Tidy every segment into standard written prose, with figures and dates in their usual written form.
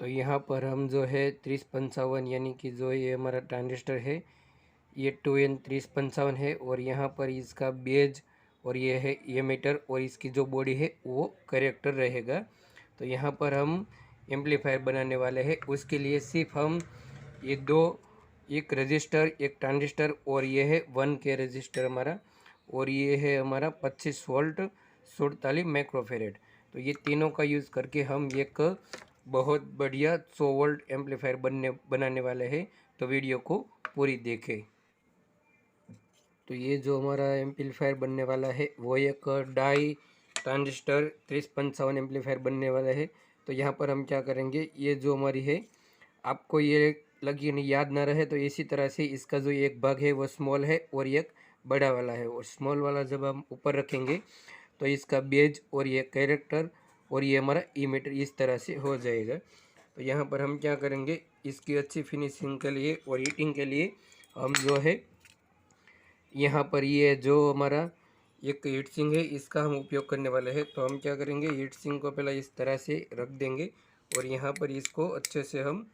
यहाँ पर हम जो है 3055 यानी कि जो ये हमारा ट्रांजिस्टर है ये 2N3055 है, और यहाँ पर इसका बेज और ये है ये मीटर और इसकी जो बॉडी है वो करेक्टर रहेगा। तो यहाँ पर हम एम्पलीफायर बनाने वाले हैं, उसके लिए सिर्फ हम ये दो, एक रजिस्टर एक ट्रांजिस्टर और ये है 1K रजिस्टर हमारा, और ये है हमारा 25 वोल्ट 47 माइक्रोफेरेड। तो ये तीनों का यूज़ करके हम एक बहुत बढ़िया 100 वोल्ट एम्पलीफायर बनाने वाले हैं। तो वीडियो को पूरी देखें। तो ये जो हमारा एम्पलीफायर बनने वाला है वो एक डाई ट्रांजिस्टर 3055 एम्पलीफायर बनने वाला है। तो यहाँ पर हम क्या करेंगे, ये जो हमारी है, आपको ये लगी नहीं याद ना रहे तो इसी तरह से इसका जो एक भाग है वो स्मॉल है और एक बड़ा वाला है, और स्मॉल वाला जब हम ऊपर रखेंगे तो इसका बेज और ये कैरेक्टर और ये हमारा ईमीटर इस तरह से हो जाएगा। तो यहाँ पर हम क्या करेंगे, इसकी अच्छी फिनिशिंग के लिए और हीटिंग के लिए हम जो है यहाँ पर ये जो हमारा एक हीट सिंक है इसका हम उपयोग करने वाले हैं। तो हम क्या करेंगे, हीट सिंक को पहले इस तरह से रख देंगे और यहाँ पर इसको अच्छे से हम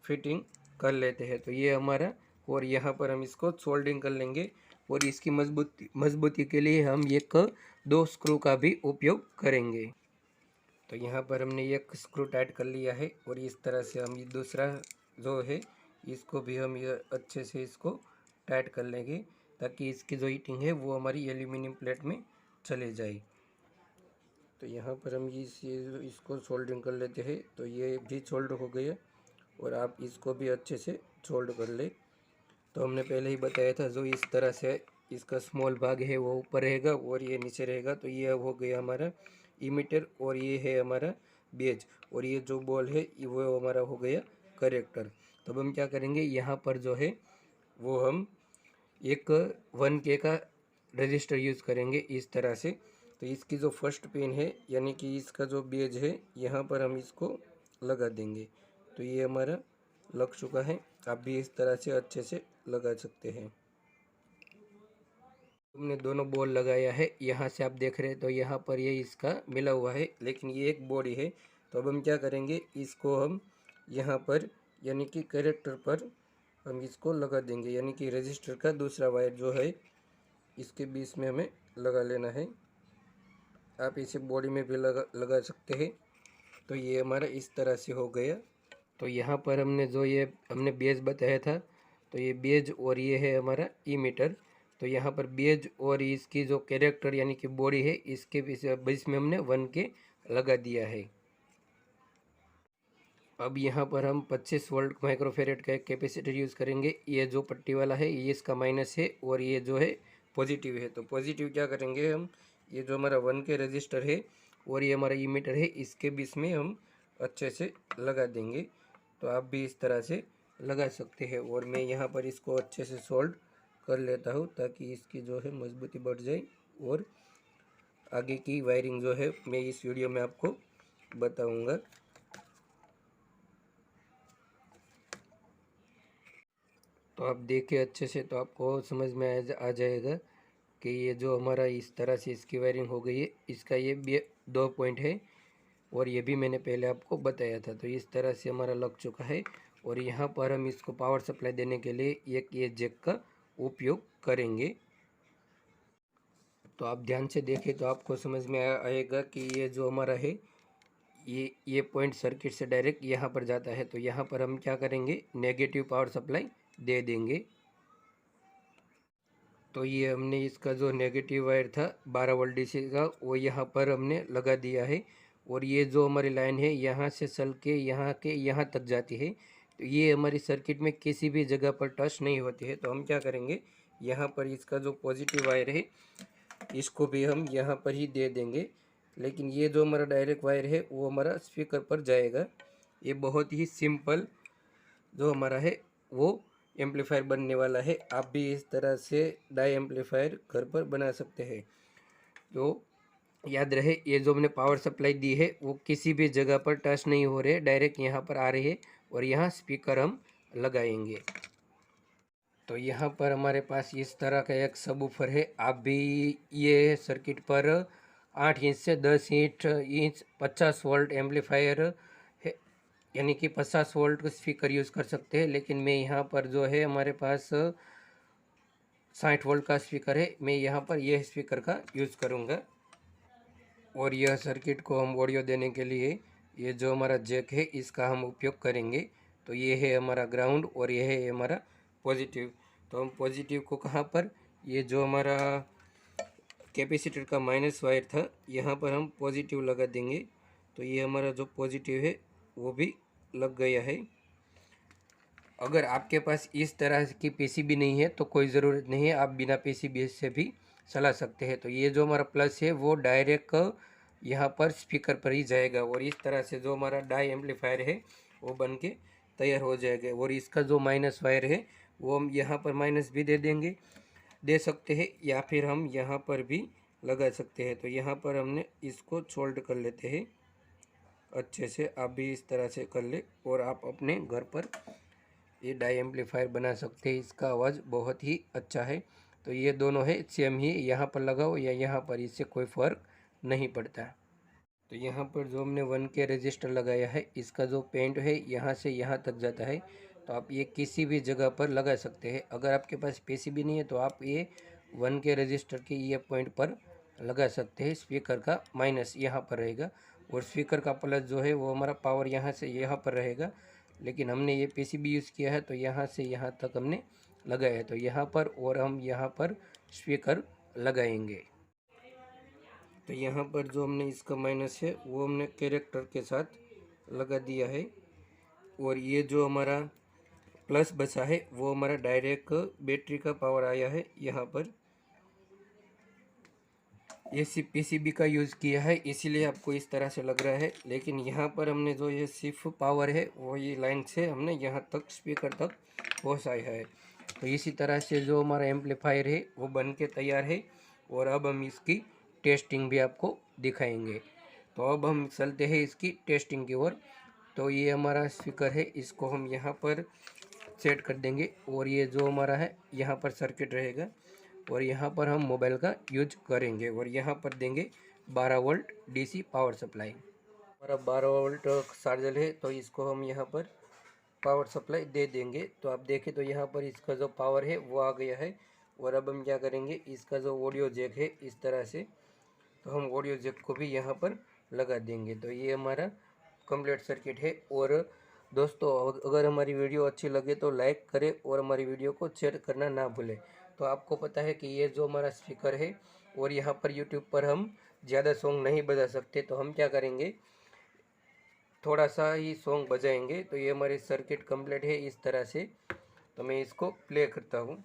फिटिंग कर लेते हैं। तो ये हमारा, और यहाँ पर हम इसको सोल्डिंग कर लेंगे, और इसकी मजबूती के लिए हम एक दो स्क्रू का भी उपयोग करेंगे। तो यहाँ पर हमने एक स्क्रू टाइट कर लिया है, और इस तरह से हम ये दूसरा जो है इसको भी हम ये अच्छे से इसको टाइट कर लेंगे, ताकि इसकी जो हीटिंग है वो हमारी एल्यूमिनियम प्लेट में चले जाए। तो यहाँ पर हम इसको सोल्डरिंग कर लेते हैं। तो ये भी सोल्ड हो गया, और आप इसको भी अच्छे से सोल्ड कर ले। तो हमने पहले ही बताया था, जो इस तरह से इसका स्मॉल भाग है वो ऊपर रहेगा और ये नीचे रहेगा। तो ये हो गया हमारा इमीटर, और ये है हमारा बेज, और ये जो बॉल है वो हमारा हो गया करेक्टर। तो अब हम क्या करेंगे, यहाँ पर जो है वो हम एक 1K का रजिस्टर यूज़ करेंगे इस तरह से। तो इसकी जो फर्स्ट पिन है यानी कि इसका जो बेज है यहाँ पर हम इसको लगा देंगे। तो ये हमारा लग चुका है, आप भी इस तरह से अच्छे से लगा सकते हैं। हमने दोनों बॉल लगाया है, यहाँ से आप देख रहे हैं तो यहाँ पर ये इसका मिला हुआ है, लेकिन ये एक बॉडी है। तो अब हम क्या करेंगे, इसको हम यहाँ पर यानी कि करेक्टर पर हम इसको लगा देंगे, यानी कि रजिस्टर का दूसरा वायर जो है इसके बीच में हमें लगा लेना है। आप इसे बॉडी में भी लगा सकते हैं। तो ये हमारा इस तरह से हो गया। तो यहाँ पर हमने जो ये हमने बेज बताया था, तो ये बेज और ये है हमारा ईमीटर। तो यहाँ पर बेज और इसकी जो कैरेक्टर यानी कि बॉडी है इसके बीच में हमने 1K लगा दिया है। अब यहाँ पर हम 25 वोल्ट माइक्रोफेरेड का एक कैपेसिटर यूज़ करेंगे। ये जो पट्टी वाला है ये इसका माइनस है, और ये जो है पॉजिटिव है। तो पॉजिटिव क्या करेंगे हम, ये जो हमारा 1K रजिस्टर है और ये हमारा ईमीटर है इसके बीच में हम अच्छे से लगा देंगे। तो आप भी इस तरह से लगा सकते हैं, और मैं यहाँ पर इसको अच्छे से सोल्ड कर लेता हूँ ताकि इसकी जो है मजबूती बढ़ जाए, और आगे की वायरिंग जो है मैं इस वीडियो में आपको बताऊँगा। तो आप देखिए अच्छे से, तो आपको समझ में आ जाएगा कि ये जो हमारा इस तरह से इसकी वायरिंग हो गई है, इसका ये 2 पॉइंट है, और ये भी मैंने पहले आपको बताया था। तो इस तरह से हमारा लग चुका है, और यहाँ पर हम इसको पावर सप्लाई देने के लिए एक ये जैक का उपयोग करेंगे। तो आप ध्यान से देखें तो आपको समझ में आएगा कि ये जो हमारा है ये पॉइंट सर्किट से डायरेक्ट यहाँ पर जाता है। तो यहाँ पर हम क्या करेंगे, नेगेटिव पावर सप्लाई दे देंगे। तो ये हमने इसका जो नेगेटिव वायर था 12 वोल्ट डीसी का वो यहाँ पर हमने लगा दिया है, और ये जो हमारी लाइन है यहाँ से चल के यहाँ तक जाती है। तो ये हमारी सर्किट में किसी भी जगह पर टच नहीं होती है। तो हम क्या करेंगे, यहाँ पर इसका जो पॉजिटिव वायर है इसको भी हम यहाँ पर ही दे देंगे, लेकिन ये जो हमारा डायरेक्ट वायर है वो हमारा स्पीकर पर जाएगा। ये बहुत ही सिंपल जो हमारा है वो एम्पलीफायर बनने वाला है। आप भी इस तरह से डाई एम्पलीफायर घर पर बना सकते हैं। तो याद रहे, ये जो हमने पावर सप्लाई दी है वो किसी भी जगह पर टच नहीं हो रहे, डायरेक्ट यहाँ पर आ रही है, और यहाँ स्पीकर हम लगाएंगे। तो यहाँ पर हमारे पास इस तरह का एक सबवूफर है। आप भी ये सर्किट पर 8 इंच से 10 इंच 50 वोल्ट एम्पलीफायर है यानी कि 50 वोल्ट का स्पीकर यूज़ कर सकते हैं, लेकिन मैं यहाँ पर जो है हमारे पास 60 वोल्ट का स्पीकर है, मैं यहाँ पर यह स्पीकर का यूज़ करूँगा। और यह सर्किट को हम ऑडियो देने के लिए ये जो हमारा जैक है इसका हम उपयोग करेंगे। तो ये है हमारा ग्राउंड और ये है हमारा पॉजिटिव। तो हम पॉजिटिव को कहाँ पर, ये जो हमारा कैपेसिटर का माइनस वायर था यहाँ पर हम पॉजिटिव लगा देंगे। तो ये हमारा जो पॉजिटिव है वो भी लग गया है। अगर आपके पास इस तरह की पीसीबी नहीं है तो कोई ज़रूरत नहीं है, आप बिना पीसीबी से भी चला सकते हैं। तो ये जो हमारा प्लस है वो डायरेक्ट यहाँ पर स्पीकर पर ही जाएगा और इस तरह से जो हमारा डाई एम्पलीफायर है वो बन के तैयार हो जाएगा। और इसका जो माइनस वायर है वो हम यहाँ पर माइनस भी दे सकते हैं या फिर हम यहाँ पर भी लगा सकते हैं। तो यहाँ पर हमने इसको सोल्ड कर लेते हैं अच्छे से। आप भी इस तरह से कर ले और आप अपने घर पर ये डाई एम्पलीफायर बना सकते हैं। इसका आवाज़ बहुत ही अच्छा है। तो ये दोनों है सेम ही, यहाँ पर लगाओ या यहाँ पर, इससे कोई फ़र्क नहीं पड़ता। तो यहाँ पर जो हमने 1 के रजिस्टर लगाया है इसका जो पेंट है यहाँ से यहाँ तक जाता है। तो आप ये किसी भी जगह पर लगा सकते हैं। अगर आपके पास पीसीबी नहीं है तो आप ये 1 के रजिस्टर के ये पॉइंट पर लगा सकते हैं। स्पीकर का माइनस यहाँ पर रहेगा और स्पीकर का प्लस जो है वो हमारा पावर यहाँ से यहाँ पर रहेगा। लेकिन हमने ये पीसीबी यूज़ किया है तो यहाँ से यहाँ तक हमने लगाया है। तो यहाँ पर और हम यहाँ पर स्पीकर लगाएंगे। तो यहाँ पर जो हमने इसका माइनस है वो हमने कैरेक्टर के साथ लगा दिया है। और ये जो हमारा प्लस बचा है वो हमारा डायरेक्ट बैटरी का पावर आया है यहाँ पर। ये पीसीबी का यूज़ किया है इसीलिए आपको इस तरह से लग रहा है, लेकिन यहाँ पर हमने जो ये सिर्फ पावर है वो ये लाइन से हमने यहाँ तक स्पीकर तक पहुँचाया है। तो इसी तरह से जो हमारा एम्पलीफायर है वो बन के तैयार है और अब हम इसकी टेस्टिंग भी आपको दिखाएंगे। तो अब हम चलते हैं इसकी टेस्टिंग की ओर। तो ये हमारा स्पीकर है, इसको हम यहाँ पर सेट कर देंगे और ये जो हमारा है यहाँ पर सर्किट रहेगा और यहाँ पर हम मोबाइल का यूज करेंगे और यहाँ पर देंगे 12 वोल्ट डीसी पावर सप्लाई। हमारा 12 वोल्ट चार्जर है तो इसको हम यहाँ पर पावर सप्लाई दे देंगे। तो आप देखें तो यहाँ पर इसका जो पावर है वो आ गया है। और अब हम क्या करेंगे, इसका जो ऑडियो जैक है इस तरह से, तो हम ऑडियो जैक को भी यहाँ पर लगा देंगे। तो ये हमारा कंप्लीट सर्किट है। और दोस्तों अगर हमारी वीडियो अच्छी लगे तो लाइक करें और हमारी वीडियो को शेयर करना ना भूलें। तो आपको पता है कि ये जो हमारा स्पीकर है और यहाँ पर यूट्यूब पर हम ज़्यादा सॉन्ग नहीं बजा सकते, तो हम क्या करेंगे, थोड़ा सा ही सॉन्ग बजाएंगे। तो ये हमारी सर्किट कंप्लीट है इस तरह से। तो मैं इसको प्ले करता हूँ।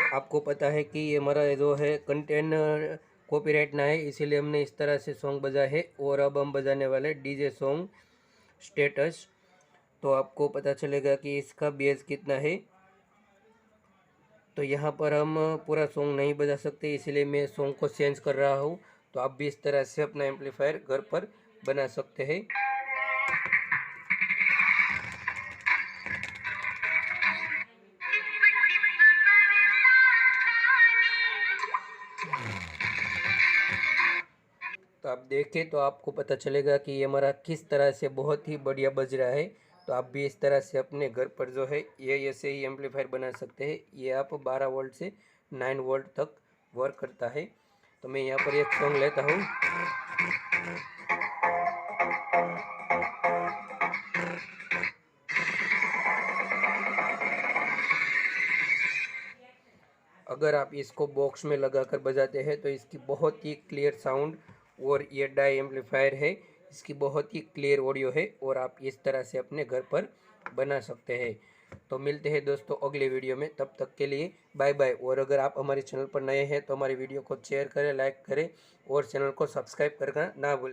आपको पता है कि ये हमारा जो है कंटेंट कॉपीराइट ना है, इसीलिए हमने इस तरह से सॉन्ग बजाए है। और अब हम बजाने वाले डीजे सॉन्ग स्टेटस। तो आपको पता चलेगा कि इसका बेस कितना है। तो यहाँ पर हम पूरा सॉन्ग नहीं बजा सकते, इसलिए मैं सॉन्ग को चेंज कर रहा हूँ। तो आप भी इस तरह से अपना एम्पलीफायर घर पर बना सकते हैं। तो आप देखें तो आपको पता चलेगा कि ये हमारा किस तरह से बहुत ही बढ़िया बज रहा है। तो आप भी इस तरह से अपने घर पर जो है ये ऐसे ही एम्पलीफायर बना सकते हैं। ये आप 12 वोल्ट से 9 वोल्ट तक वर्क करता है। तो मैं यहाँ पर एक सॉन्ग लेता हूँ। अगर आप इसको बॉक्स में लगाकर बजाते हैं तो इसकी बहुत ही क्लियर साउंड, और ये डाई एम्पलीफायर है, इसकी बहुत ही क्लियर ऑडियो है और आप इस तरह से अपने घर पर बना सकते हैं। तो मिलते हैं दोस्तों अगले वीडियो में, तब तक के लिए बाय बाय। और अगर आप हमारे चैनल पर नए हैं तो हमारी वीडियो को शेयर करें, लाइक करें और चैनल को सब्सक्राइब करना ना भूलें।